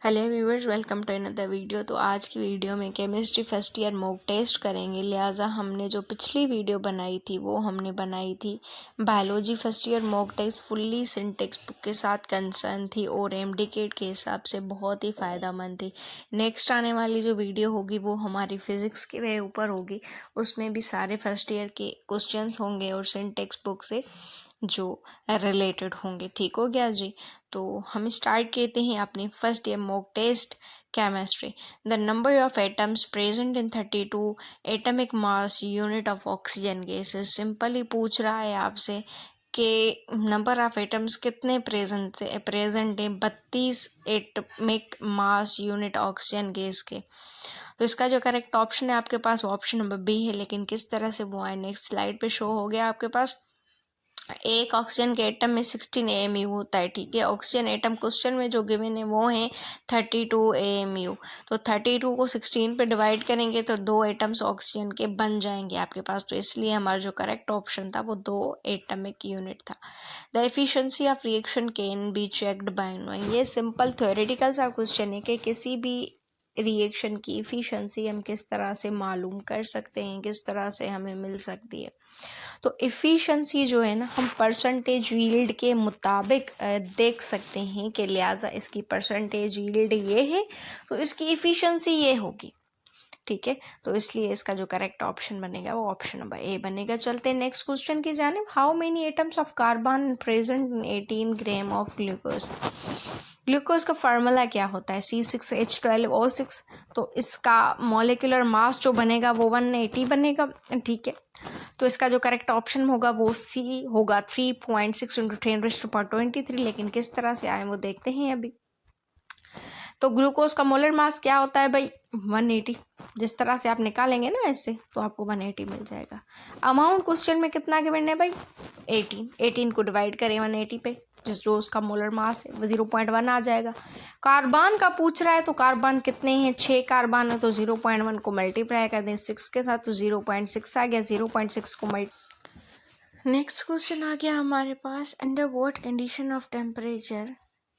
Hello viewers, welcome to another video. तो आज की वीडियो में chemistry first year mock test करेंगे। लिहाजा हमने जो पिछली वीडियो बनाई थी वो हमने बनाई थी biology first year mock test fully syntax book के साथ कंसर्न थी और एमडीकेट के हिसाब से बहुत ही फ़ायदेमंद थी। नेक्स्ट आने वाली जो वीडियो होगी वो हमारी फिज़िक्स के ऊपर होगी। उसमें भी सारे फर्स्ट ईयर के क्वेश्चन होंगे और सिंटेक्स बुक से जो रिलेटेड होंगे। ठीक हो गया जी। तो हम स्टार्ट करते हैं अपनी first year mock test chemistry. The number of atoms present in 32 atomic mass unit of oxygen gases. Simply पूछ रहा है आपसे कि नंबर ऑफ एटम्स कितने प्रेजेंट है 32 atomic mass unit oxygen gas के। तो इसका जो करेक्ट ऑप्शन है आपके पास वो ऑप्शन नंबर बी है, लेकिन किस तरह से वो है नेक्स्ट स्लाइड पे शो हो गया आपके पास। एक ऑक्सीजन के एटम में 16 AMU होता है। ठीक है, ऑक्सीजन एटम क्वेश्चन में जो गिवन है वो है 32 AMU। तो 32 को 16 पे डिवाइड करेंगे तो 2 एटम्स ऑक्सीजन के बन जाएंगे आपके पास। तो इसलिए हमारा जो करेक्ट ऑप्शन था वो 2 एटमिक यूनिट था। The efficiency of reaction can be checked by. ये सिंपल थ्योरेटिकल सा क्वेश्चन है कि किसी भी रिएक्शन की इफ़िशेंसी हम किस तरह से मालूम कर सकते हैं, किस तरह से हमें मिल सकती है। तो इफ़िशेंसी जो है ना हम परसेंटेज यील्ड के मुताबिक देख सकते हैं कि लिहाजा इसकी परसेंटेज यील्ड ये है तो इसकी इफ़िशेंसी ये होगी। ठीक है, तो इसलिए इसका जो करेक्ट ऑप्शन बनेगा वो ऑप्शन नंबर ए बनेगा। चलते हैं नेक्स्ट क्वेश्चन की जानिब। How many atoms of carbon present in 18 gram of glucose. Glucose का फार्मूला क्या होता है C6H12O6। तो इसका मॉलिक्यूलर मास जो बनेगा वो 180 बनेगा। ठीक है, तो इसका जो करेक्ट ऑप्शन होगा वो सी होगा 3.6 × 10⁻23। लेकिन किस तरह से आए वो देखते हैं अभी। तो ग्लूकोज का मोलर मास क्या होता है भाई 180। जिस तरह से आप निकालेंगे ना इससे तो आपको 180 मिल जाएगा। अमाउंट क्वेश्चन में कितना गिवन है भाई 18 को डिवाइड करें 180 पे, जो उसका मोलर मास है वो 0.1 आ जाएगा। कार्बन का पूछ रहा है तो कार्बन कितने हैं 6 कार्बन है तो 0.1 को मल्टीप्लाई कर दें 6 के साथ तो 0.6 आ गया। 0.6 को नेक्स्ट क्वेश्चन आ गया हमारे पास। Under what condition of temperature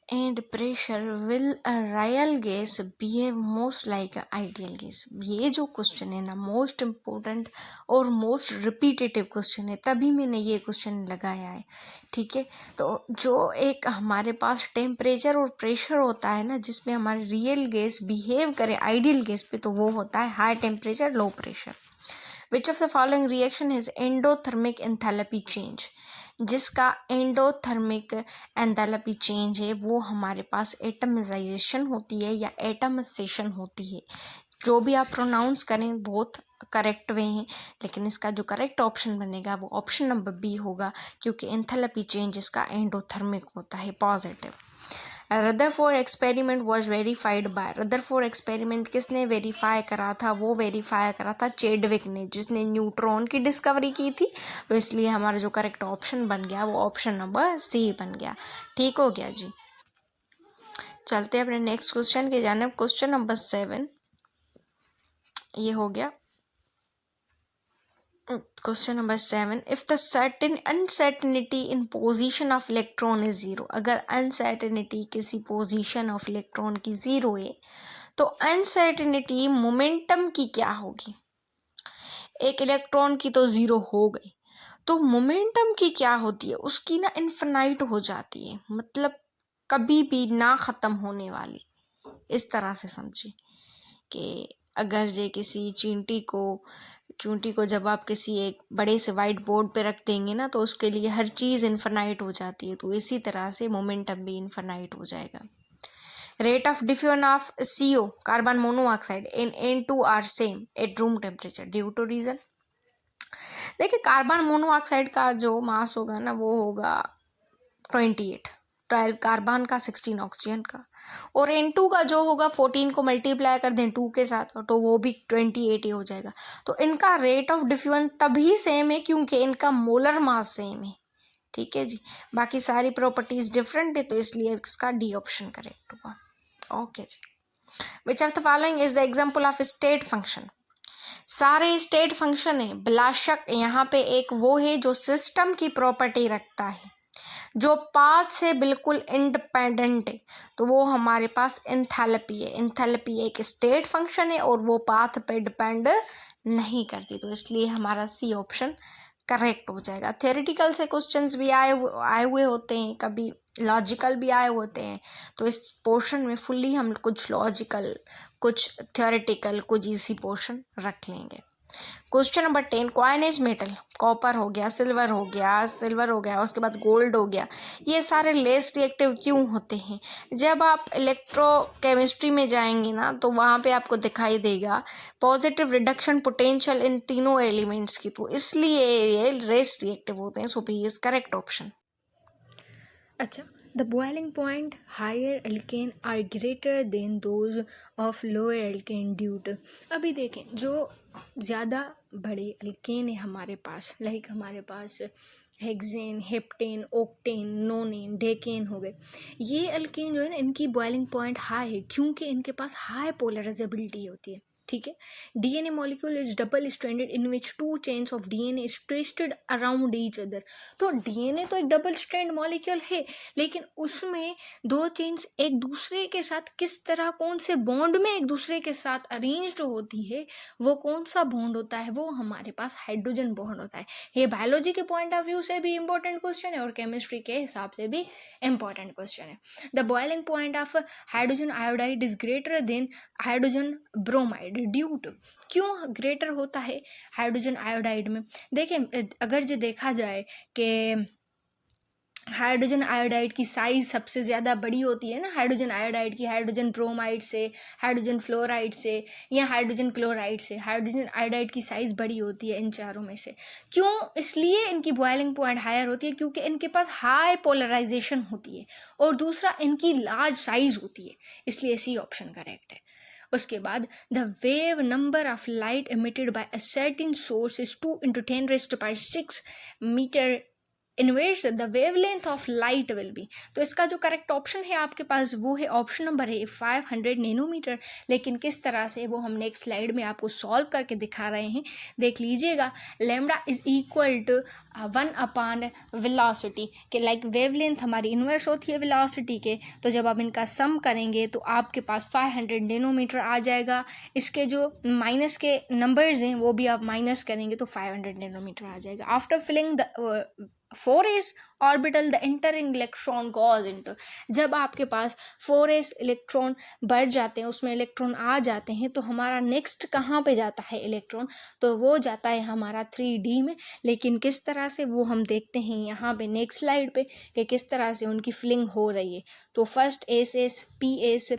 and pressure will a real gas behave most like a ideal gas. ये जो क्वेश्चन है ना मोस्ट इम्पोर्टेंट और मोस्ट रिपीटेटिव क्वेश्चन है, तभी मैंने ये क्वेश्चन लगाया है। ठीक है, तो जो एक हमारे पास टेम्परेचर और प्रेशर होता है ना जिसमें हमारे रियल गैस बिहेव करे आइडियल गैस पे, तो वो होता है high temperature low pressure. Which of the following reaction is endothermic enthalpy change. जिसका एंडोथर्मिक एंथैल्पी चेंज है वो हमारे पास एटमाइजेशन होती है या एटमाइजेशन होती है। जो भी आप प्रोनाउंस करें बहुत करेक्ट वे हैं, लेकिन इसका जो करेक्ट ऑप्शन बनेगा वो ऑप्शन नंबर बी होगा, क्योंकि एंथैल्पी चेंज इसका एंडोथर्मिक होता है positive. Rutherford experiment was verified bye. Rutherford experiment किसने वेरीफाई करा था? वो वेरीफाई करा था चेडविक ने, जिसने न्यूट्रॉन की डिस्कवरी की थी। तो इसलिए हमारा जो करेक्ट ऑप्शन बन गया वो ऑप्शन नंबर सी बन गया। ठीक हो गया जी। चलते हैं अपने नेक्स्ट क्वेश्चन के जानिब। क्वेश्चन नंबर 7 ये हो गया। Question number 7, if the certain uncertainty in position of electron is 0। अगर अनसर्टेनिटी किसी पोजीशन ऑफ इलेक्ट्रॉन की 0 है तो अनसर्टेनिटी मोमेंटम की क्या होगी? एक इलेक्ट्रॉन की तो 0 हो गई, तो मोमेंटम की क्या होती है? उसकी ना इन्फिनाइट हो जाती है, मतलब कभी भी ना ख़त्म होने वाली। इस तरह से समझिए कि अगर जे किसी चींटी को जब आप किसी एक बड़े से वाइट बोर्ड पे रख देंगे ना तो उसके लिए हर चीज़ इन्फिनाइट हो जाती है, तो इसी तरह से मोमेंटम भी इन्फिनाइट हो जाएगा। Rate of diffusion of CO carbon monoxide in N2 are same at room temperature due to reason. देखिए कार्बन मोनोऑक्साइड का जो मास होगा ना वो होगा 28, 12 कार्बन का 16 ऑक्सीजन का, और N2 का जो होगा 14 को मल्टीप्लाई कर दें 2 के साथ तो वो भी 28 ही हो जाएगा। तो इनका रेट ऑफ डिफ्यूजन तभी सेम है क्योंकि इनका मोलर मास सेम है। ठीक है जी, बाकी सारी प्रॉपर्टीज डिफरेंट है तो इसलिए इसका डी ऑप्शन करेक्ट होगा। ओके जी। Which of the following is the example of state function. सारे स्टेट फंक्शन है, बिला शक यहाँ पे एक वो है जो सिस्टम की प्रॉपर्टी रखता है। जो पाथ से बिल्कुल इंडिपेंडेंट है तो वो हमारे पास एंथैल्पी है। एंथैल्पी एक स्टेट फंक्शन है और वो पाथ पे डिपेंड नहीं करती, तो इसलिए हमारा सी ऑप्शन करेक्ट हो जाएगा। थ्योरेटिकल से क्वेश्चंस भी आए हुए होते हैं, कभी लॉजिकल भी आए होते हैं, तो इस पोर्शन में फुल्ली हम कुछ लॉजिकल, कुछ थ्योरेटिकल, कुछ इजी पोर्शन रख लेंगे। Question number 10, coinage metal, copper हो गया, सिल्वर हो गया, उसके बाद गोल्ड हो गया, ये सारे लेस रिएक्टिव क्यों होते हैं? जब आप इलेक्ट्रोकेमिस्ट्री में जाएंगे ना तो वहाँ पे आपको दिखाई देगा पॉजिटिव रिडक्शन पोटेंशियल इन तीनों एलिमेंट्स की, तो इसलिए ये लेस रिएक्टिव होते हैं। So B is correct option. अच्छा, the boiling point higher alkane are greater than those of lower alkane due to. अभी देखें, जो ज़्यादा बड़े एल्केन है हमारे पास, लाइक हमारे पास hexane, heptane, octane, nonane, decane हो गए, ये एल्केन जो है ना, इनकी बॉइलिंग पॉइंट हाई है क्योंकि इनके पास हाई पोलराइजेबिलिटी होती है। ठीक है, DNA molecule is double stranded in which 2 chains of DNA is twisted around each other. तो डीएनए तो एक डबल स्ट्रैंड मॉलिक्यूल है, लेकिन उसमें 2 चेन्स एक दूसरे के साथ किस तरह, कौन से बॉन्ड में एक दूसरे के साथ अरेंज्ड होती है, वो कौन सा बॉन्ड होता है? वो हमारे पास हाइड्रोजन बॉन्ड होता है। ये बायोलॉजी के पॉइंट ऑफ व्यू से भी इंपॉर्टेंट क्वेश्चन है और केमिस्ट्री के हिसाब से भी इंपॉर्टेंट क्वेश्चन है। The boiling point of hydrogen iodide is greater than hydrogen bromide due to. क्यों ग्रेटर होता है हाइड्रोजन आयोडाइड में? देखें, अगर जो देखा जाए कि हाइड्रोजन आयोडाइड की साइज सबसे ज़्यादा बड़ी होती है ना हाइड्रोजन आयोडाइड की, हाइड्रोजन ब्रोमाइड से, हाइड्रोजन फ्लोराइड से या हाइड्रोजन क्लोराइड से, हाइड्रोजन आयोडाइड की साइज बड़ी होती है इन चारों में से। क्यों? इसलिए इनकी बॉइलिंग पॉइंट हायर होती है क्योंकि इनके पास हाई पोलराइजेशन होती है और दूसरा इनकी लार्ज साइज होती है, इसलिए सी ऑप्शन करेक्ट है। उसके बाद the wave number of light emitted by a certain source is 2 × 10⁻⁶ metre inverse the wavelength of light will be. तो इसका जो करेक्ट ऑप्शन है आपके पास वो है ऑप्शन नंबर है 500 नैनोमीटर। लेकिन किस तरह से, वो हम नेक्स्ट स्लाइड में आपको सॉल्व करके दिखा रहे हैं, देख लीजिएगा। Lambda is equal to 1 velocity के, लाइक वेवलेंथ हमारी इन्वर्स होती है वेलोसिटी के, तो जब आप इनका सम करेंगे तो आपके पास 500 नैनोमीटर आ जाएगा। इसके जो माइनस के नंबर्स हैं वो भी आप माइनस करेंगे तो 500 नैनोमीटर आ जाएगा। After filling the 4s orbital the entering electron goes into. जब आपके पास 4s इलेक्ट्रॉन बढ़ जाते हैं, उसमें इलेक्ट्रॉन आ जाते हैं, तो हमारा नेक्स्ट कहाँ पे जाता है इलेक्ट्रॉन? तो वो जाता है हमारा 3D में। लेकिन किस तरह से, वो हम देखते हैं यहाँ पे नेक्स्ट स्लाइड पे कि किस तरह से उनकी फिलिंग हो रही है। तो फर्स्ट SS, PS,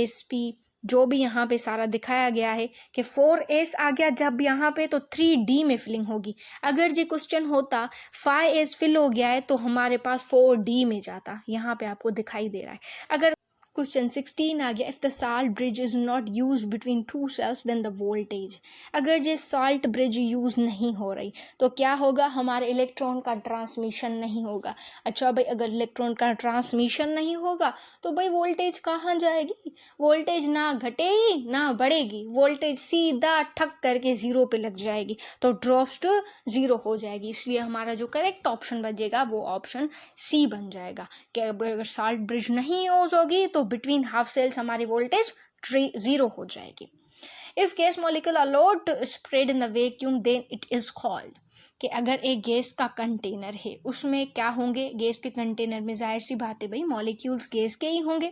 SP, जो भी यहाँ पे सारा दिखाया गया है कि 4s आ गया जब यहाँ पे, तो 3D में फिलिंग होगी। अगर ये क्वेश्चन होता 5s फिल हो गया है तो हमारे पास 4D में जाता, यहाँ पे आपको दिखाई दे रहा है। अगर क्वेश्चन 16 आ गया, if the salt bridge is not use between 2 cells then the voltage. अगर ये साल्ट ब्रिज यूज नहीं हो रही तो क्या होगा? हमारे इलेक्ट्रॉन का ट्रांसमिशन नहीं होगा। अच्छा भाई, अगर इलेक्ट्रॉन का ट्रांसमिशन नहीं होगा तो भाई वोल्टेज कहाँ जाएगी? वोल्टेज ना घटेगी ना बढ़ेगी, वोल्टेज सीधा ठक करके 0 पे लग जाएगी, तो ड्रॉप्स टू 0 हो जाएगी। इसलिए हमारा जो करेक्ट ऑप्शन बचेगा वो ऑप्शन सी बन जाएगा कि अगर साल्ट ब्रिज नहीं यूज होगी तो बिटवीन हाफ सेल्स हमारी वोल्टेज 0 हो जाएगी। If gas molecule allowed to spread in the vacuum then it is called, कि अगर एक गैस का कंटेनर है उसमें क्या होंगे? गैस के कंटेनर में जाहिर सी बात है भाई मॉलिक्यूल्स गैस के ही होंगे।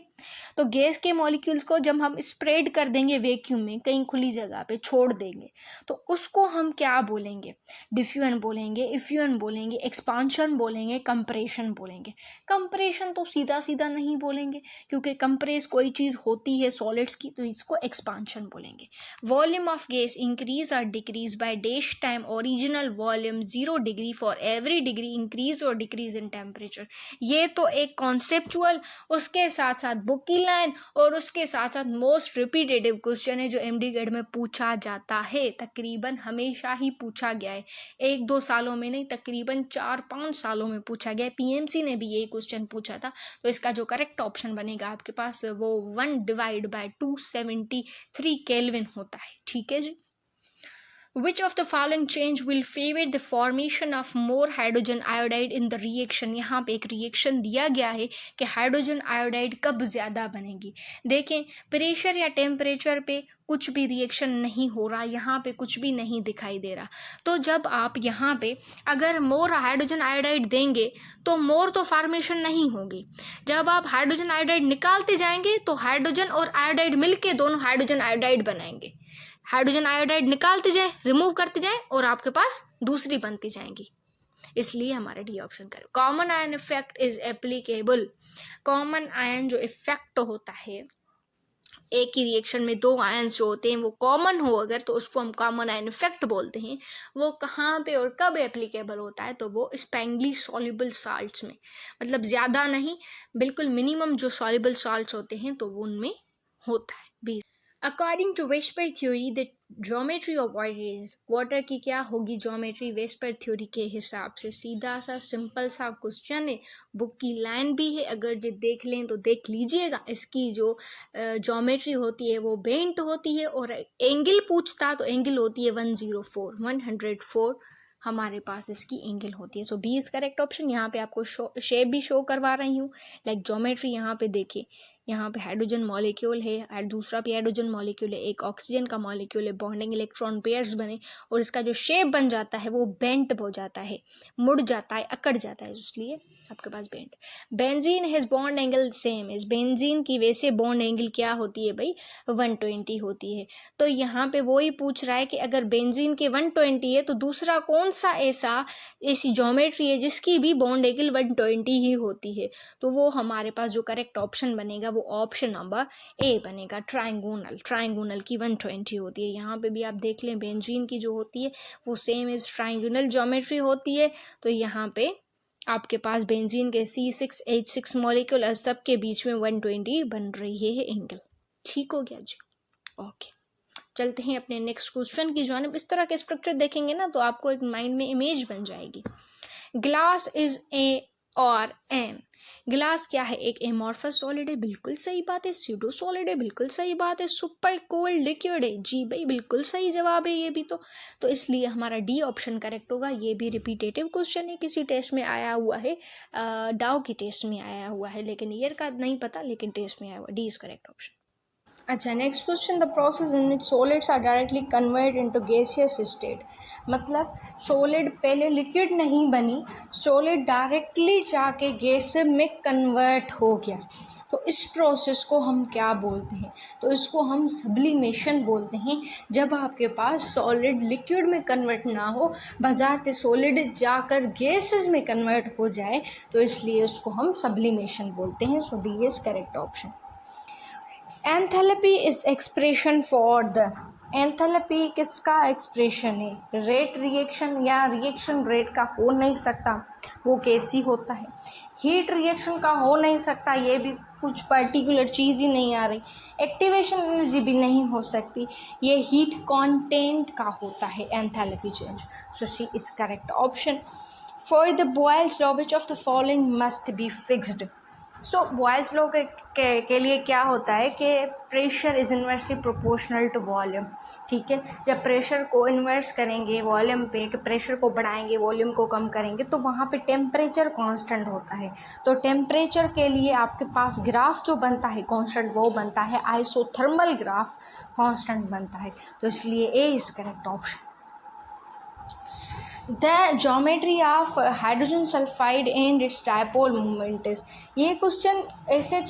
तो गैस के मॉलिक्यूल्स को जब हम स्प्रेड कर देंगे वैक्यूम में, कहीं खुली जगह पे छोड़ देंगे, तो उसको हम क्या बोलेंगे? डिफ्यूजन बोलेंगे, इफ्यूजन बोलेंगे, एक्सपांशन बोलेंगे, कंप्रेशन बोलेंगे। कंप्रेशन तो सीधा सीधा नहीं बोलेंगे क्योंकि कंप्रेस कोई चीज़ होती है सॉलिड्स की, तो इसको एक्सपांशन बोलेंगे। वॉल्यूम ऑफ गैस इंक्रीज और decrease by dash time original volume 0 degree for every degree increase और डिक्रीज इन टेम्परेचर। ये तो एक कॉन्सेप्चुअल, उसके साथ साथ बुक की लाइन और उसके साथ साथ मोस्ट रिपीटेटिव क्वेश्चन है जो MD ग्रेड में पूछा जाता है। तकरीबन हमेशा ही पूछा गया है, 1-2 सालों में नहीं, तकरीबन 4-5 सालों में पूछा गया है। PMC ने भी यही क्वेश्चन पूछा था। तो इसका जो करेक्ट ऑप्शन बनेगा आपके पास वो 1/273 केल्विन होता है। ठीक है जी। Which of the following change will favor the formation of more hydrogen iodide in the reaction? यहाँ पे एक रिएक्शन दिया गया है कि हाइड्रोजन आयोडाइड कब ज़्यादा बनेगी। देखें प्रेशर या टेम्परेचर पे कुछ भी रिएक्शन नहीं हो रहा, यहाँ पे कुछ भी नहीं दिखाई दे रहा। तो जब आप यहाँ पे अगर मोर हाइड्रोजन आयोडाइड देंगे तो मोर तो फॉर्मेशन नहीं होगी। जब आप हाइड्रोजन आयोडाइड निकालते जाएंगे तो हाइड्रोजन और आयोडाइड मिलके दोनों हाइड्रोजन आयोडाइड बनाएंगे। हाइड्रोजन आयोडाइड निकालते जाएं, रिमूव करते जाएं और आपके पास दूसरी बनती जाएंगी। इसलिए हमारा डी ऑप्शन करें। Common ion effect is applicable. Common ion जो इफेक्ट होता है, एक ही रिएक्शन में दो आयन्स जो होते हैं वो कॉमन हो अगर, तो उसको हम कॉमन आयन इफेक्ट बोलते हैं। वो कहाँ पे और कब एप्लीकेबल होता है? तो वो स्पेंगली सॉल्युबल साल्ट्स में, मतलब ज़्यादा नहीं, बिल्कुल मिनिमम जो सॉल्युबल साल्ट्स होते हैं तो वो उनमें होता है। B according to VSEPR theory the geometry of water is, water की क्या होगी ज्योमेट्री वेस्पर थ्योरी के हिसाब से? सीधा सा सिंपल सा क्वेश्चन है, बुक की लाइन भी है, अगर जो देख लें तो देख लीजिएगा। इसकी जो ज्योमेट्री होती है वो बेंट होती है, और एंगल पूछता तो एंगल होती है 104 हमारे पास इसकी एंगल होती है। So B is correct option. यहाँ पे आपको शेप भी शो करवा रही हूँ, लाइक ज्योमेट्री। यहाँ पे देखिए, यहाँ पे हाइड्रोजन मॉलिक्यूल है, दूसरा भी हाइड्रोजन मॉलिक्यूल है, एक ऑक्सीजन का मॉलिक्यूल है, बॉन्डिंग इलेक्ट्रॉन पेयर्स बने और इसका जो शेप बन जाता है वो बेंट हो जाता है, मुड़ जाता है, अकड़ जाता है, इसलिए आपके पास bent. Benzene has bond angle same is, benzene की वैसे बॉन्ड एंगल क्या होती है भाई? 120 होती है। तो यहाँ पे वो ही पूछ रहा है कि अगर बेंजीन के 120 है तो दूसरा कौन सा ऐसी ज्योमेट्री है जिसकी भी बॉन्ड एंगल 120 ही होती है? तो वो हमारे पास जो करेक्ट ऑप्शन बनेगा वो ऑप्शन नंबर ए बनेगा, ट्रायंगोनल। ट्रायंगोनल की 120 होती है। यहाँ पे भी आप देख लें बेंजीन की जो होती है वो सेम इज ट्रायंगोनल ज्योमेट्री होती है। तो यहाँ पे आपके पास बेंजीन के C6H6 मॉलिक्यूल सबके बीच में 120 बन रही है एंगल। ठीक हो गया जी, ओके। चलते हैं अपने नेक्स्ट क्वेश्चन की जानिब। इस तरह के स्ट्रक्चर देखेंगे ना तो आपको एक माइंड में इमेज बन जाएगी। ग्लास इज ए और एन, ग्लास क्या है? एक एमॉर्फस सॉलिड है, बिल्कुल सही बात है। स्यूडो सॉलिड है, बिल्कुल सही बात है। सुपर कोल्ड लिक्विड है, जी भाई बिल्कुल सही जवाब है ये भी। तो इसलिए हमारा डी ऑप्शन करेक्ट होगा। ये भी रिपीटेटिव क्वेश्चन है, किसी टेस्ट में आया हुआ है, डाउ की टेस्ट में आया हुआ है, लेकिन ईयर का नहीं पता, लेकिन टेस्ट में आया हुआ। D is correct option. अच्छा, next question, the process in which solids are directly convert into gaseous state. मतलब सॉलिड पहले लिक्विड नहीं बनी, सॉलिड डायरेक्टली जाके गैस में कन्वर्ट हो गया, तो इस प्रोसेस को हम क्या बोलते हैं? तो इसको हम सब्लिमेशन बोलते हैं। जब आपके पास सॉलिड लिक्विड में कन्वर्ट ना हो, बाजार से सॉलिड जाकर गैसेस में कन्वर्ट हो जाए, तो इसलिए उसको हम सब्लिमेशन बोलते हैं। So D is correct option. Enthalpy is expression for the, enthalpy किसका एक्सप्रेशन है? रेट रिएक्शन या रिएक्शन रेट का हो नहीं सकता, वो कैसी होता है? हीट रिएक्शन का हो नहीं सकता, ये भी कुछ पर्टिकुलर चीज़ ही नहीं आ रही। एक्टिवेशन एनर्जी भी नहीं हो सकती, ये हीट कंटेंट का होता है enthalpy change. So C is correct option. For the Boyle's law which of the following must be fixed. So Boyle's law के लिए क्या होता है कि pressure is inversely proportional to volume. ठीक है, जब प्रेशर को इन्वर्स करेंगे वॉल्यूम पे, कि प्रेशर को बढ़ाएंगे वॉल्यूम को कम करेंगे, तो वहाँ पे टेम्परेचर कांस्टेंट होता है। तो टेम्परेचर के लिए आपके पास ग्राफ जो बनता है कांस्टेंट, वो बनता है आइसोथर्मल ग्राफ कांस्टेंट बनता है। तो इसलिए A is correct option. The geometry of hydrogen sulphide and it's dipole movement is, ये क्वेश्चन ऐसे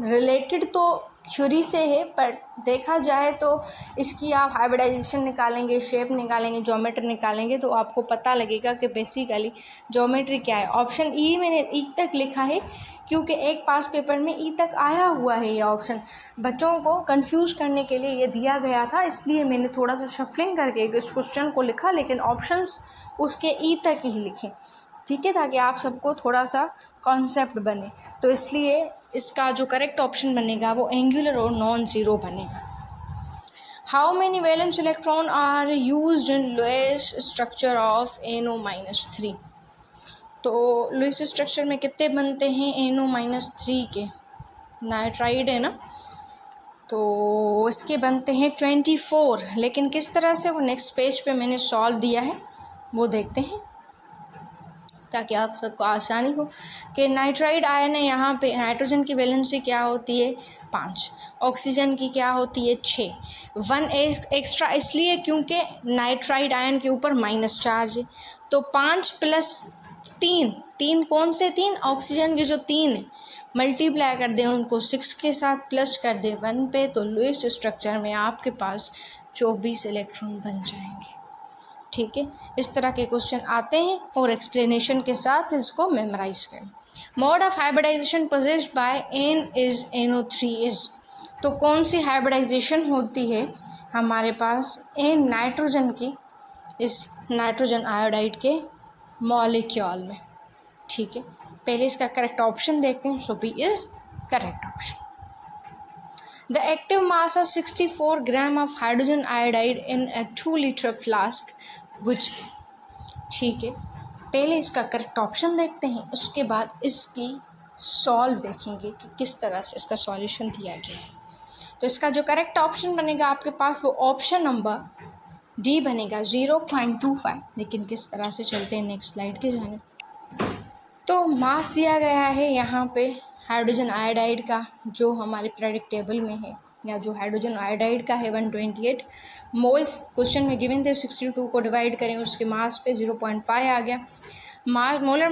रिलेटेड तो थ्योरी से है, पर देखा जाए तो इसकी आप हाइब्रिडाइजेशन निकालेंगे, शेप निकालेंगे, ज्योमेट्री निकालेंगे, तो आपको पता लगेगा कि बेसिकली ज्योमेट्री क्या है। ऑप्शन ई मैंने ई तक लिखा है क्योंकि एक पास पेपर में ई तक आया हुआ है ये ऑप्शन। बच्चों को कंफ्यूज करने के लिए ये दिया गया था, इसलिए मैंने थोड़ा सा शफलिंग करके इस क्वेश्चन को लिखा, लेकिन ऑप्शंस उसके ई तक ही लिखें, ठीक है, ताकि आप सबको थोड़ा सा कॉन्सेप्ट बने। तो इसलिए इसका जो करेक्ट ऑप्शन बनेगा वो एंगुलर और नॉन ज़ीरो बनेगा। How many valence electron are used in Lewis structure of NO-3। तो लुईस स्ट्रक्चर में कितने बनते हैं NO-3 के? नाइट्राइड है ना, तो इसके बनते हैं 24, लेकिन किस तरह से वो नेक्स्ट पेज पे मैंने सॉल्व दिया है वो देखते हैं ताकि आप सबको आसानी हो। कि नाइट्राइड आयन है, यहाँ पे नाइट्रोजन की वैलेंसी क्या होती है 5, ऑक्सीजन की क्या होती है 6, 1 एक्स्ट्रा इसलिए क्योंकि नाइट्राइड आयन के ऊपर माइनस चार्ज है। तो 5 प्लस 3 कौन से 3, ऑक्सीजन के जो 3 है, मल्टीप्लाई कर दें उनको 6 के साथ, प्लस कर दें 1 पे, तो लुईस स्ट्रक्चर में आपके पास 24 इलेक्ट्रॉन बन जाएंगे। ठीक है, इस तरह के क्वेश्चन आते हैं और एक्सप्लेनेशन के साथ इसको मेमोराइज करें। Mode of hybridisation possessed by N is NO3 is, तो कौन सी हाइब्रिडाइजेशन होती है हमारे पास N नाइट्रोजन की इस नाइट्रोजन आयोडाइड के मॉलिक्यूल में। ठीक है, पहले इसका करेक्ट ऑप्शन देखते हैं। So B is correct option. The active mass of 64 gram of hydrogen iodide in a 2 liter flask which, ठीक है, पहले इसका करेक्ट ऑप्शन देखते हैं, उसके बाद इसकी सॉल्व देखेंगे कि किस तरह से इसका सॉल्यूशन दिया गया है। तो इसका जो करेक्ट ऑप्शन बनेगा आपके पास वो ऑप्शन नंबर डी बनेगा 0.25। लेकिन किस तरह से चलते हैं नेक्स्ट स्लाइड के जाने। तो मास दिया गया है यहाँ पे हाइड्रोजन आयोडाइड का जो हमारे पीरियोडिक टेबल में है, या जो हाइड्रोजन आयोडाइड का है 128 मोल्स क्वेश्चन में गिवन थे। 62 को डिवाइड करें उसके मास पे 0.5 आ गया। मोलर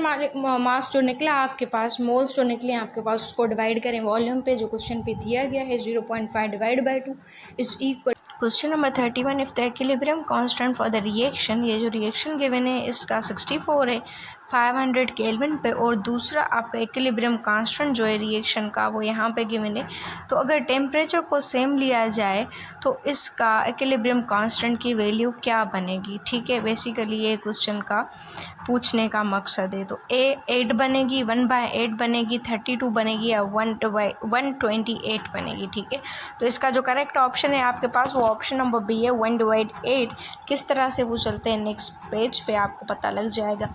मास जो निकला आपके पास, मोल्स जो निकले आपके पास, उसको डिवाइड करें वॉल्यूम पे जो क्वेश्चन पे दिया गया है 0.5 divide by 2 is equal. Question number 31, if the equilibrium constant for the reaction, ये जो रिएक्शन गिवन है इसका 64 है 500 केल्विन पे, और दूसरा आपका इक्विलिब्रियम कांस्टेंट जो है रिएक्शन का वो यहाँ पे गिवन है। तो अगर टेम्परेचर को सेम लिया जाए तो इसका इक्विलिब्रियम कांस्टेंट की वैल्यू क्या बनेगी। ठीक है, बेसिकली ये क्वेश्चन का पूछने का मकसद है। तो 8 बनेगी, 1/8 बनेगी, 32 बनेगी, या 128 बनेगी। ठीक है, तो इसका जो करेक्ट ऑप्शन है आपके पास वो ऑप्शन नंबर बी है 1/8। किस तरह से वो चलते हैं नेक्स्ट पेज पे आपको पता लग जाएगा।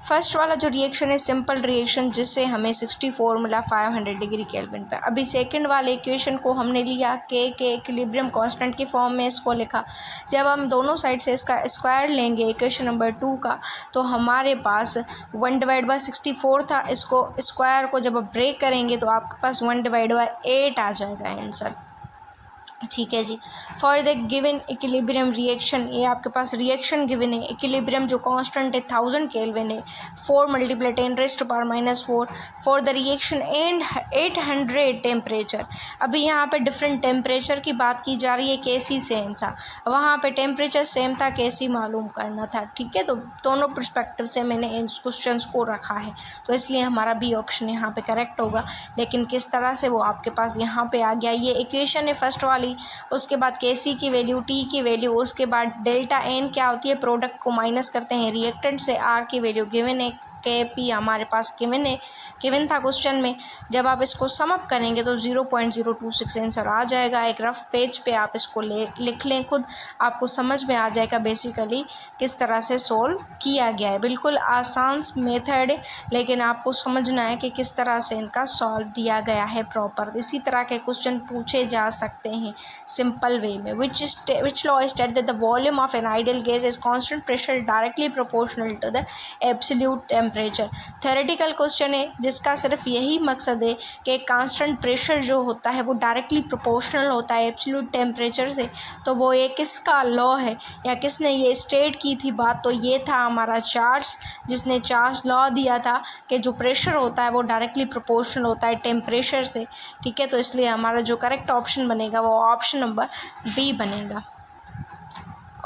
फर्स्ट वाला जो रिएक्शन है सिंपल रिएक्शन जिससे हमें 64 मिला 500 डिग्री केल्विन पे। अभी सेकंड वाले इक्वेशन को हमने लिया के इक्विलिब्रियम कांस्टेंट की फॉर्म में इसको लिखा। जब हम दोनों साइड से इसका स्क्वायर लेंगे इक्वेशन नंबर 2 का, तो हमारे पास 1/64 था। इसको स्क्वायर को जब आप ब्रेक करेंगे तो आपके पास 1/8 आ जाएगा आंसर। ठीक है जी। For the given equilibrium reaction, ये आपके पास रिएक्शन गिवन है, इक्विलिब्रियम जो कांस्टेंट है 1000 केल्विन है, 4 × 10⁻⁴ for the reaction and 800 temperature. अभी यहाँ पे डिफरेंट टेम्परेचर की बात की जा रही है, केसी सेम था, वहाँ पे टेम्परेचर सेम था, केसी मालूम करना था। ठीक है, तो दोनों पर्सपेक्टिव से मैंने इन क्वेश्चंस को रखा है, तो इसलिए हमारा बी ऑप्शन यहाँ पे करेक्ट होगा। लेकिन किस तरह से वो आपके पास यहाँ पे आ गया, ये इक्वेशन है फर्स्ट वाली, उसके बाद केसी की वैल्यू, टी की वैल्यू, उसके बाद डेल्टा एन क्या होती है, प्रोडक्ट को माइनस करते हैं रिएक्टेंट से, आर की वैल्यू गिवन है, के पी हमारे पास गिवन था क्वेश्चन में। जब आप इसको सम अप करेंगे तो 0.026 आंसर आ जाएगा। एक रफ पेज पे आप इसको लिख लें खुद, आपको समझ में आ जाएगा बेसिकली किस तरह से सोल्व किया गया है। बिल्कुल आसान मेथड है, लेकिन आपको समझना है कि किस तरह से इनका सॉल्व दिया गया है प्रॉपर। इसी तरह के क्वेश्चन पूछे जा सकते हैं सिंपल वे में। Which law state that the volume of an ideal gas is constant pressure directly proportional to the absolute temperature. Theoretical question है जिसका सिर्फ यही मकसद है कि कांस्टेंट प्रेशर जो होता है वो डायरेक्टली प्रोपोर्शनल होता है एब्सोल्यूट टेम्परेचर से। तो वो ये किसका लॉ है या किसने ये स्टेट की थी बात, तो ये था हमारा चार्ल्स, जिसने चार्ल्स लॉ दिया था कि जो प्रेशर होता है वो डायरेक्टली प्रोपोर्शनल होता है टेम्परेचर से। ठीक है, तो इसलिए हमारा जो करेक्ट ऑप्शन बनेगा वो ऑप्शन नंबर बी बनेगा।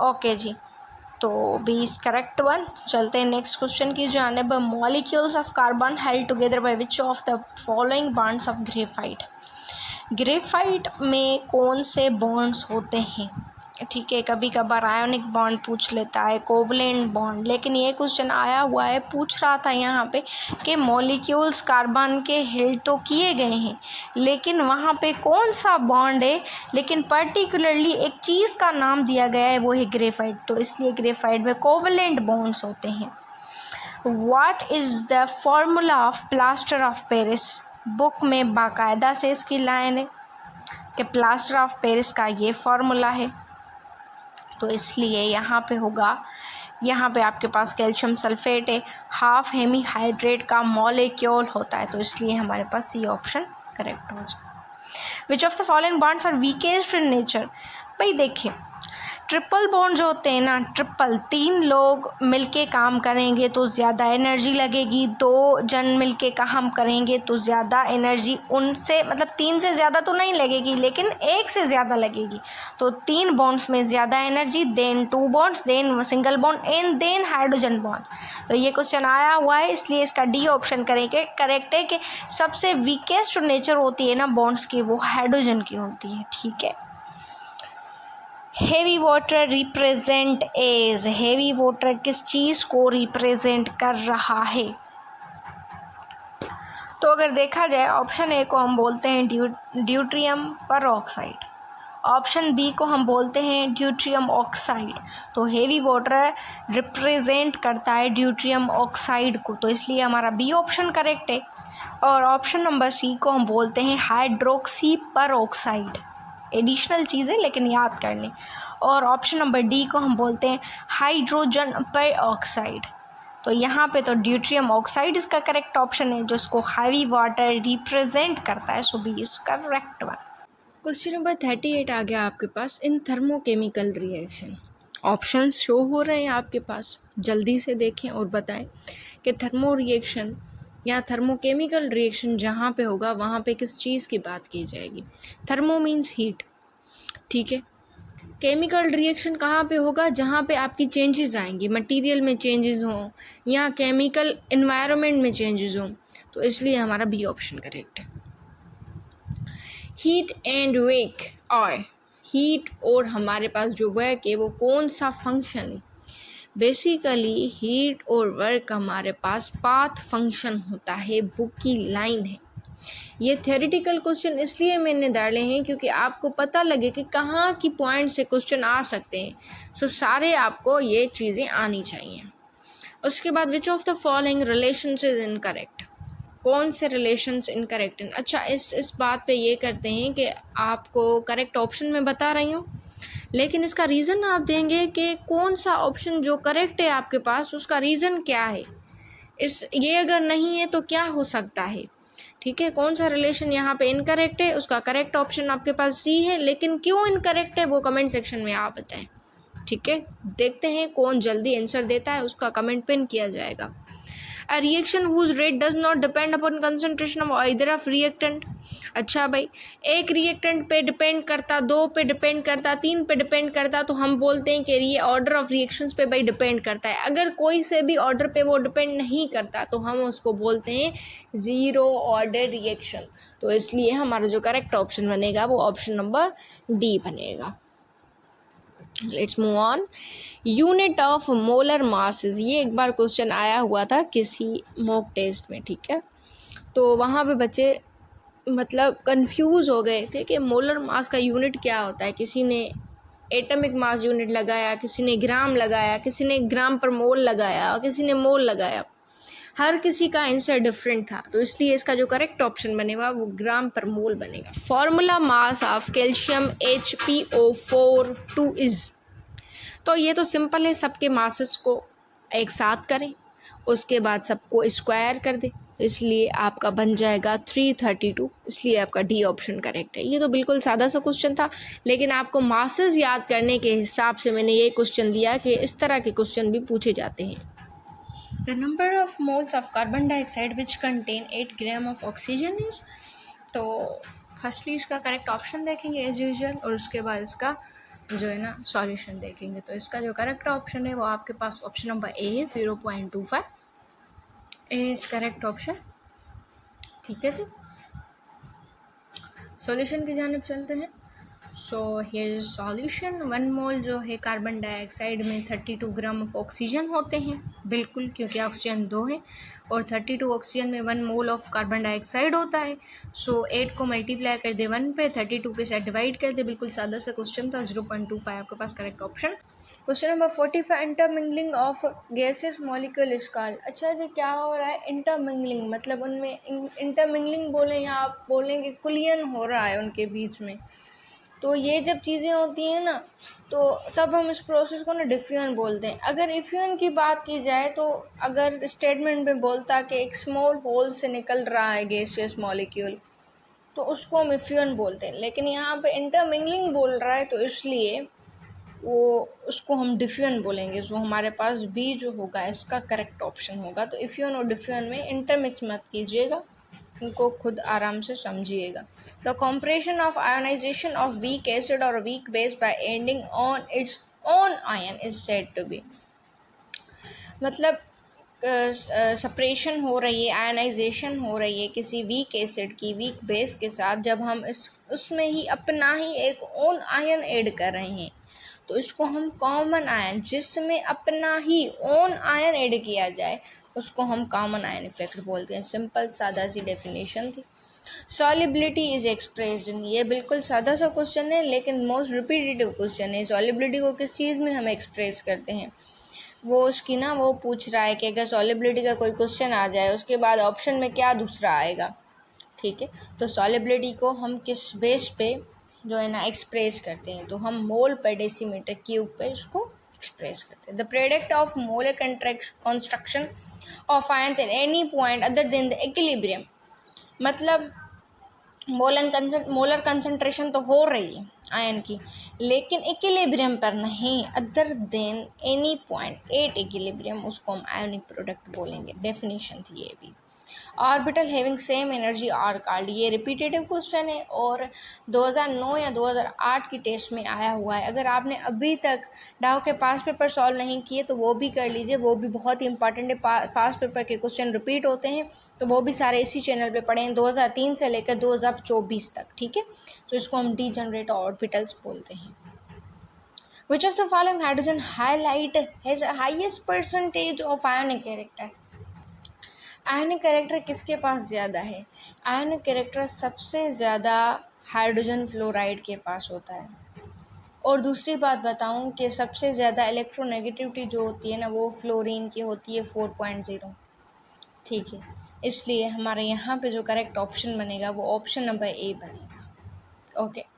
ओके जी, तो बी इज़ करेक्ट वन। चलते हैं नेक्स्ट क्वेश्चन की जानिब। Molecules of carbon held together by which of the following bonds of graphite. Graphite में कौन से बॉन्ड्स होते हैं। ठीक है, कभी कभार आयोनिक बॉन्ड पूछ लेता है, कोवलेंट बॉन्ड, लेकिन ये क्वेश्चन आया हुआ है, पूछ रहा था यहाँ पे कि मॉलिक्यूल्स कार्बन के हेल्ड तो किए गए हैं, लेकिन वहाँ पे कौन सा बॉन्ड है, लेकिन पर्टिकुलरली एक चीज़ का नाम दिया गया है, वो है ग्रेफाइट। तो इसलिए ग्रेफाइट में कोवलेंट बॉन्ड्स होते हैं। What is the formula of plaster of Paris. Book में बाकायदा से इसकी लाइन है। कि प्लास्टर ऑफ पेरिस का ये फॉर्मूला है, तो इसलिए यहाँ पे होगा, यहाँ पे आपके पास कैल्शियम सल्फेट है, हाफ हेमी हाइड्रेट का मॉलिक्यूल होता है, तो इसलिए हमारे पास सी ऑप्शन करेक्ट हो जाए। Which of the following bonds are weakest in nature. भाई देखिए, ट्रिपल बॉन्ड जो होते हैं ना, ट्रिपल, 3 लोग मिलके काम करेंगे तो ज़्यादा एनर्जी लगेगी, 2 जन मिलके काम करेंगे तो ज़्यादा एनर्जी उनसे, मतलब 3 से ज़्यादा तो नहीं लगेगी लेकिन 1 से ज़्यादा लगेगी। तो 3 बॉन्ड्स में ज़्यादा energy, then 2 bonds, then single bond and then hydrogen bond. तो ये क्वेश्चन आया हुआ है, इसलिए इसका डी ऑप्शन करेंगे करेक्ट है कि सबसे वीकेस्ट नेचर होती है ना बॉन्ड्स की, वो हाइड्रोजन की होती है। ठीक है। Heavy water represent as, heavy water किस चीज़ को रिप्रेजेंट कर रहा है? तो अगर देखा जाए, ऑप्शन ए को हम बोलते हैं ड्यूट्रियम परऑक्साइड, ऑप्शन बी को हम बोलते हैं ड्यूट्रियम ऑक्साइड। तो हेवी वाटर रिप्रेजेंट करता है ड्यूट्रियम ऑक्साइड को, तो इसलिए हमारा बी ऑप्शन करेक्ट है। और ऑप्शन नंबर सी को हम बोलते हैं हाइड्रोक्सी परऑक्साइड, एडिशनल चीज़ें लेकिन याद कर लें। और ऑप्शन नंबर डी को हम बोलते हैं हाइड्रोजन परऑक्साइड। तो यहाँ पे तो ड्यूट्रियम ऑक्साइड इसका करेक्ट ऑप्शन है, जो इसको हैवी वाटर रिप्रेजेंट करता है, so B is correct one. Question number 38 आ गया आपके पास। In thermochemical reaction, options show हो रहे हैं आपके पास, जल्दी से देखें और बताएं कि थर्मो रिएक्शन या थर्मोकेमिकल रिएक्शन जहाँ पे होगा वहाँ पे किस चीज़ की बात की जाएगी। थर्मो मीन्स हीट, ठीक है। केमिकल रिएक्शन कहाँ पे होगा? जहाँ पे आपकी चेंजेस आएंगी, मटेरियल में चेंजेस हों या केमिकल एनवायरनमेंट में चेंजेस हों, तो इसलिए हमारा बी ऑप्शन करेक्ट है। हीट एंड वर्क, और हीट और हमारे पास जो वर्क है वो कौन सा फंक्शन है? बेसिकली हीट और वर्क हमारे पास पाथ फंक्शन होता है, बुक की लाइन है। ये थ्योरेटिकल क्वेश्चन इसलिए मैंने डाले हैं क्योंकि आपको पता लगे कि कहाँ की पॉइंट से क्वेश्चन आ सकते हैं, सो सारे आपको ये चीज़ें आनी चाहिए। उसके बाद विच of the following relations is incorrect, कौन से रिलेशंस इनकरेक्ट हैं? अच्छा, इस बात पे ये करते हैं कि आपको करेक्ट ऑप्शन में बता रही हूँ, लेकिन इसका रीज़न आप देंगे कि कौन सा ऑप्शन जो करेक्ट है आपके पास, उसका रीज़न क्या है। ये अगर नहीं है तो क्या हो सकता है, ठीक है। कौन सा रिलेशन यहाँ पे इनकरेक्ट है, उसका करेक्ट ऑप्शन आपके पास सी है, लेकिन क्यों इनकरेक्ट है वो कमेंट सेक्शन में आप बताएं, ठीक है। देखते हैं कौन जल्दी आंसर देता है, उसका कमेंट पिन किया जाएगा। A reaction whose rate does not depend upon concentration of either of reactant। अच्छा भाई, एक रिएक्टेंट पे डिपेंड करता, 2 पे डिपेंड करता, 3 पे डिपेंड करता, तो हम बोलते हैं कि ये ऑर्डर ऑफ रिएक्शंस पे भाई डिपेंड करता है। अगर कोई से भी ऑर्डर पे वो डिपेंड नहीं करता तो हम उसको बोलते हैं ज़ीरो ऑर्डर रिएक्शन। तो इसलिए हमारा जो करेक्ट ऑप्शन बनेगा वो ऑप्शन नंबर डी बनेगा। Let's move on. Unit of molar masses, ये एक बार क्वेश्चन आया हुआ था किसी मॉक टेस्ट में, ठीक है। तो वहाँ पे बच्चे मतलब कंफ्यूज हो गए थे कि मोलर मास का यूनिट क्या होता है। किसी ने एटॉमिक मास यूनिट लगाया, किसी ने ग्राम लगाया, किसी ने ग्राम पर मोल लगाया और किसी ने मोल लगाया। हर किसी का आंसर डिफरेंट था, तो इसलिए इसका जो करेक्ट ऑप्शन बनेगा वो ग्राम पर मोल बनेगा। Formula mass of calcium HPO4 2 is, तो ये तो सिंपल है, सबके मासेस को एक साथ करें, उसके बाद सबको स्क्वायर कर दें, इसलिए आपका बन जाएगा 332, इसलिए आपका डी ऑप्शन करेक्ट है। ये तो बिल्कुल सादा सा क्वेश्चन था, लेकिन आपको मासेस याद करने के हिसाब से मैंने ये क्वेश्चन दिया कि इस तरह के क्वेश्चन भी पूछे जाते हैं। The number of moles of carbon dioxide which contain 8 gram of oxygen is, तो फर्स्टली इसका करेक्ट ऑप्शन देखेंगे एज यूजुअल, और उसके बाद इसका जो है ना सॉल्यूशन देखेंगे। तो इसका जो करेक्ट ऑप्शन है वो आपके पास ऑप्शन नंबर ए है, 0.25 इज करेक्ट ऑप्शन, ठीक है जी। सॉल्यूशन की जानिब चलते हैं। So here is solution. 1 मोल जो है कार्बन डाइऑक्साइड में 32 ग्राम ऑफ ऑक्सीजन होते हैं, बिल्कुल, क्योंकि ऑक्सीजन 2 है और 32 ऑक्सीजन में 1 मोल ऑफ कार्बन डाइऑक्साइड होता है। सो 8 को मल्टीप्लाई कर दे 1 पे, 32 के साथ डिवाइड कर दे। बिल्कुल सादा सा क्वेश्चन था। 0.25 आपके पास correct option. Question number 45, intermingling of gases molecule is called. अच्छा जी, क्या हो रहा है? इंटरमिंगलिंग, मतलब उनमें इंटरमिंगलिंग बोलें या आप बोलेंगे कुलियन हो रहा है उनके बीच में। तो ये जब चीज़ें होती हैं ना, तो तब हम इस प्रोसेस को ना डिफ्यूजन बोलते हैं। अगर इफ्यूजन की बात की जाए तो अगर स्टेटमेंट में बोलता कि एक स्मॉल होल से निकल रहा है गैसियस मॉलिक्यूल, तो उसको हम इफ्यूजन बोलते हैं। लेकिन यहाँ पे इंटरमिंगलिंग बोल रहा है, तो इसलिए वो उसको हम डिफ्यूजन बोलेंगे। जो हमारे पास बी जो होगा इसका करेक्ट ऑप्शन होगा। तो इफ्यूजन और डिफ्यूजन में इंटरमिक्स मत कीजिएगा, इनको खुद आराम से समझिएगा। The compression of ionisation of weak acid और weak base by ending on its own ion is said to be, मतलब सेपरेशन हो रही है, आयनाइजेशन हो रही है किसी वीक एसिड की वीक बेस के साथ, जब हम उसमें ही अपना ही एक ओन आयन ऐड कर रहे हैं, तो इसको हम कॉमन आयन, जिसमें अपना ही ओन आयन ऐड किया जाए, उसको हम कॉमन आयन इफेक्ट बोलते हैं। सिंपल सादा सी डेफिनेशन थी। सॉलिबिलिटी इज एक्सप्रेस्ड इन, ये बिल्कुल सादा सा क्वेश्चन है लेकिन मोस्ट रिपीटेटिव क्वेश्चन है। सॉलिबिलिटी को किस चीज़ में हम एक्सप्रेस करते हैं, वो उसकी ना वो पूछ रहा है कि अगर सॉलिबिलिटी का कोई क्वेश्चन आ जाए उसके बाद ऑप्शन में क्या दूसरा आएगा, ठीक है। तो सॉलिबिलिटी को हम किस बेस पे जो है ना एक्सप्रेस करते हैं, तो हम मोल पर डेसीमीटर क्यूब पे उसको एक्सप्रेस करते हैं। The product of molar construction of ions at any point other than the equilibrium, मतलब मोलर कंसंट्रेशन तो हो रही है आयन की, लेकिन इक्विलिब्रियम पर नहीं, other than any point at equilibrium, उसको हम आयोनिक प्रोडक्ट बोलेंगे। डेफिनेशन थी ये भी। Orbital having same energy are called, ये रिपीटेटिव क्वेश्चन है और 2009 या 2008 की टेस्ट में आया हुआ है। अगर आपने अभी तक डाउ के पास पेपर सॉल्व नहीं किए तो वो भी कर लीजिए, वो भी बहुत ही इंपॉर्टेंट है। पास पेपर के क्वेश्चन रिपीट होते हैं, तो वो भी सारे इसी चैनल पे पढ़े हैं 2003 से लेकर 2024 तक, ठीक है। तो इसको हम डीजनरेट ऑर्बिटल्स बोलते हैं। Which of the following hydrogen halide has a highest percentage of ionic character? Ionic character किसके पास ज़्यादा है? आयनिक कैरेक्टर सबसे ज़्यादा हाइड्रोजन फ्लोराइड के पास होता है। और दूसरी बात बताऊं कि सबसे ज़्यादा इलेक्ट्रोनेगेटिविटी जो होती है ना, वो फ्लोरीन की होती है 4.0, ठीक है। इसलिए हमारे यहाँ पे जो करेक्ट ऑप्शन बनेगा वो ऑप्शन नंबर ए बनेगा। Okay.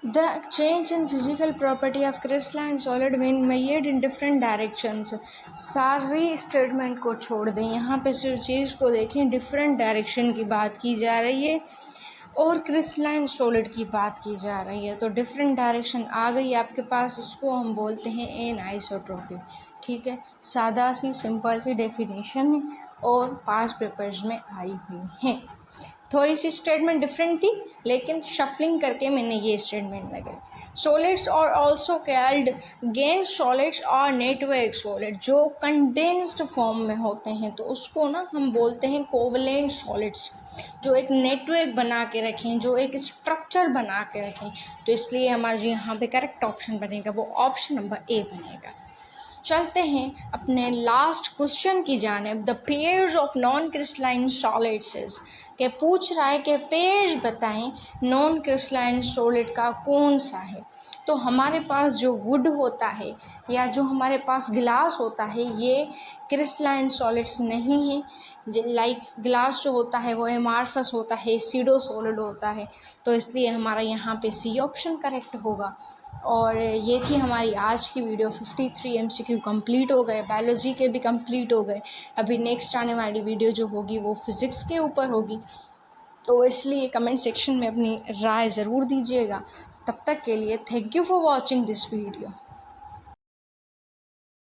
The change in physical property of crystalline solid when measured in different directions, सारी स्टेटमेंट को छोड़ दें, यहाँ पे सिर्फ चीज़ को देखें। डिफरेंट डायरेक्शन की बात की जा रही है और क्रिस्टलाइन सॉलिड की बात की जा रही है। तो डिफरेंट डायरेक्शन आ गई आपके पास, उसको हम बोलते हैं एन आइसोट्रोपी, ठीक है। सादा सी सिंपल सी डेफिनेशन है और पास पेपर्स में आई हुई हैं। थोड़ी सी स्टेटमेंट डिफरेंट थी लेकिन शफलिंग करके मैंने ये स्टेटमेंट लगाई। सॉलिड्स और ऑल्सो कॉल्ड गैस सॉलिड्स और नेटवर्क सॉलिड, जो कंडेंस्ड फॉर्म में होते हैं तो उसको ना हम बोलते हैं कोवलेंट सॉलिड्स, जो एक नेटवर्क बना के रखें, जो एक स्ट्रक्चर बना के रखें। तो इसलिए हमारा जो यहाँ पे करेक्ट ऑप्शन बनेगा वो ऑप्शन नंबर ए बनेगा। चलते हैं अपने लास्ट क्वेश्चन की जानिब। The pairs of non crystalline solids, के पूछ रहा है कि पेयर्स बताएं नॉन क्रिस्टलाइन सॉलिड का कौन सा है। तो हमारे पास जो वुड होता है या जो हमारे पास गिलास होता है, ये क्रिस्टलाइन सॉलिड्स नहीं है। लाइक गिलास जो होता है वो एमार्फस होता है, सीडो सॉलिड होता है। तो इसलिए हमारा यहाँ पे सी ऑप्शन करेक्ट होगा। और ये थी हमारी आज की वीडियो। 53 MCQ कंप्लीट हो गए, बायोलॉजी के भी कंप्लीट हो गए। अभी नेक्स्ट आने वाली वीडियो जो होगी वो फिज़िक्स के ऊपर होगी, तो इसलिए कमेंट सेक्शन में अपनी राय ज़रूर दीजिएगा। तब तक के लिए thank you for watching this video.